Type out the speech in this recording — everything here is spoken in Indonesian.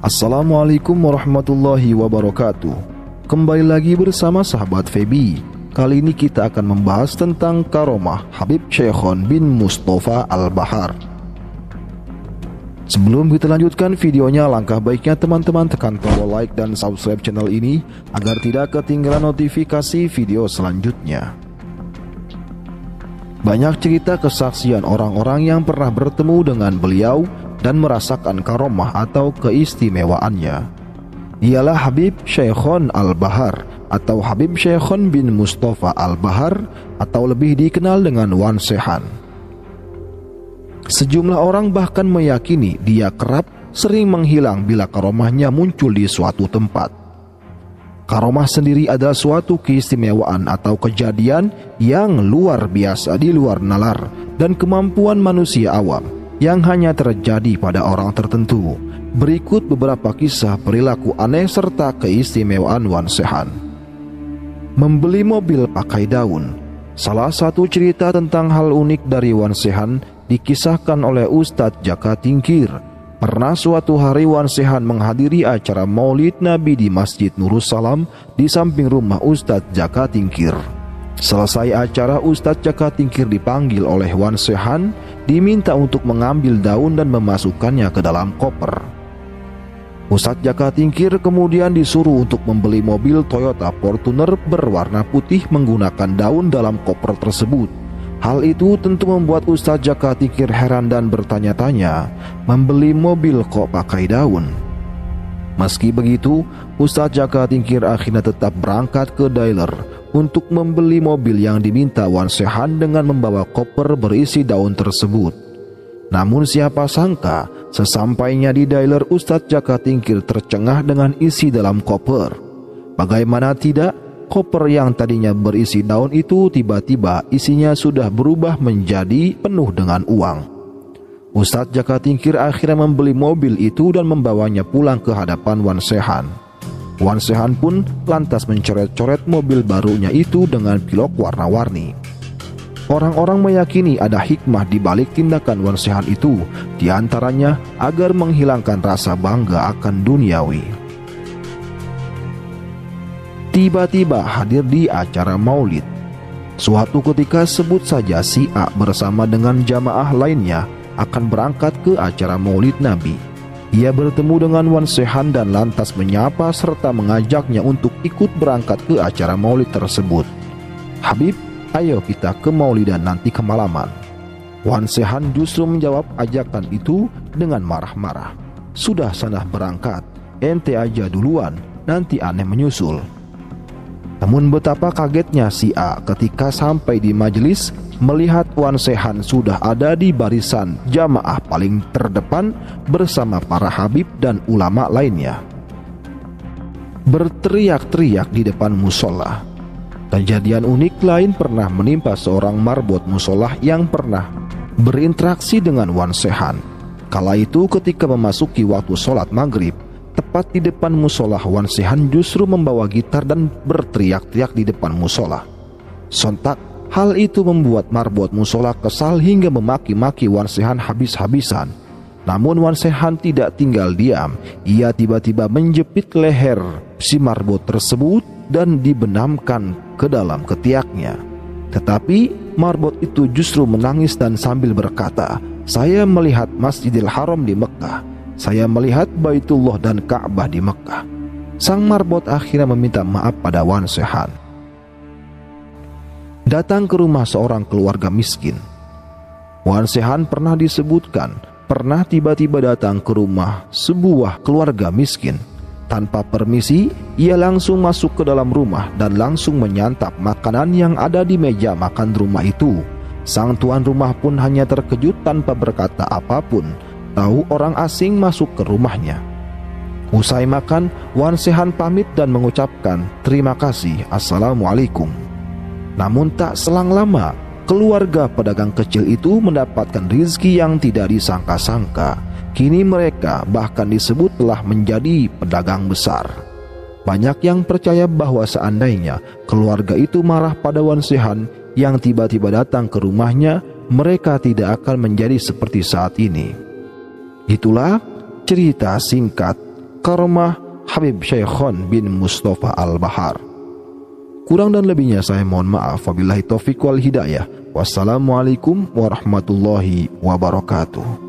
Assalamualaikum warahmatullahi wabarakatuh. Kembali lagi bersama sahabat Febi. Kali ini kita akan membahas tentang karomah Habib Syekhon bin Mustafa Al-Bahar. Sebelum kita lanjutkan videonya, langkah baiknya teman-teman tekan tombol like dan subscribe channel ini agar tidak ketinggalan notifikasi video selanjutnya. Banyak cerita kesaksian orang-orang yang pernah bertemu dengan beliau dan merasakan karomah atau keistimewaannya. Ialah Habib Syekhon Al-Bahar atau Habib Syekhon bin Mustafa Al-Bahar atau lebih dikenal dengan Wan Sehan. Sejumlah orang bahkan meyakini dia kerap sering menghilang bila karomahnya muncul di suatu tempat. Karomah sendiri adalah suatu keistimewaan atau kejadian yang luar biasa di luar nalar dan kemampuan manusia awam yang hanya terjadi pada orang tertentu. Berikut beberapa kisah perilaku aneh serta keistimewaan Wan Sehan. Membeli mobil pakai daun. Salah satu cerita tentang hal unik dari Wan Sehan dikisahkan oleh Ustadz Jaka Tingkir. Pernah suatu hari Wan Sehan menghadiri acara Maulid Nabi di Masjid Nurussalam di samping rumah Ustadz Jaka Tingkir. Selesai acara, Ustadz Jaka Tingkir dipanggil oleh Wan Sehan, diminta untuk mengambil daun dan memasukkannya ke dalam koper. Ustadz Jaka Tingkir kemudian disuruh untuk membeli mobil Toyota Fortuner berwarna putih menggunakan daun dalam koper tersebut. Hal itu tentu membuat Ustadz Jaka Tingkir heran dan bertanya-tanya, membeli mobil kok pakai daun? Meski begitu, Ustadz Jaka Tingkir akhirnya tetap berangkat ke dealer untuk membeli mobil yang diminta Wan Sehan dengan membawa koper berisi daun tersebut. Namun siapa sangka, sesampainya di dealer, Ustadz Jaka Tingkir tercengah dengan isi dalam koper. Bagaimana tidak, koper yang tadinya berisi daun itu tiba-tiba isinya sudah berubah menjadi penuh dengan uang. Ustadz Jaka Tingkir akhirnya membeli mobil itu dan membawanya pulang ke hadapan Wan Sehan. Wan Sehan pun lantas mencoret-coret mobil barunya itu dengan pilok warna-warni. Orang-orang meyakini ada hikmah di balik tindakan Wan Sehan itu, diantaranya agar menghilangkan rasa bangga akan duniawi. Tiba-tiba hadir di acara maulid. Suatu ketika sebut saja si A bersama dengan jamaah lainnya akan berangkat ke acara maulid Nabi. Ia bertemu dengan Wan Sehan dan lantas menyapa serta mengajaknya untuk ikut berangkat ke acara maulid tersebut. "Habib, ayo kita ke maulidan nanti kemalaman." Wan Sehan justru menjawab ajakan itu dengan marah-marah. "Sudah sana berangkat, ente aja duluan, nanti aneh menyusul." Namun betapa kagetnya si A ketika sampai di majelis melihat Wan Sehan sudah ada di barisan jamaah paling terdepan bersama para habib dan ulama lainnya, berteriak-teriak di depan musola. Kejadian unik lain pernah menimpa seorang marbot musola yang pernah berinteraksi dengan Wan Sehan. Kala itu ketika memasuki waktu sholat maghrib, tepat di depan musola, Wan Sehan justru membawa gitar dan berteriak-teriak di depan musola. Sontak hal itu membuat marbot musola kesal hingga memaki-maki Wan Sehan habis-habisan. Namun Wan Sehan tidak tinggal diam. Ia tiba-tiba menjepit leher si marbot tersebut dan dibenamkan ke dalam ketiaknya. Tetapi marbot itu justru menangis dan sambil berkata, "Saya melihat Masjidil Haram di Mekah. Saya melihat Baitullah dan Ka'bah di Mekah." Sang marbot akhirnya meminta maaf pada Wan Sehan. Datang ke rumah seorang keluarga miskin. Wan Sehan pernah disebutkan pernah tiba-tiba datang ke rumah sebuah keluarga miskin. Tanpa permisi, ia langsung masuk ke dalam rumah dan langsung menyantap makanan yang ada di meja makan rumah itu. Sang tuan rumah pun hanya terkejut tanpa berkata apapun, tahu orang asing masuk ke rumahnya. Usai makan, Wan Sehan pamit dan mengucapkan terima kasih, assalamualaikum. Namun tak selang lama, keluarga pedagang kecil itu mendapatkan rizki yang tidak disangka-sangka. Kini mereka bahkan disebut telah menjadi pedagang besar. Banyak yang percaya bahwa seandainya keluarga itu marah pada Wan Sehan yang tiba-tiba datang ke rumahnya, mereka tidak akan menjadi seperti saat ini. Itulah cerita singkat Karomah Habib Syekhon bin Mustafa Al-Bahar. Kurang dan lebihnya saya mohon maaf. Wabillahi taufiq wal hidayah. Wassalamualaikum warahmatullahi wabarakatuh.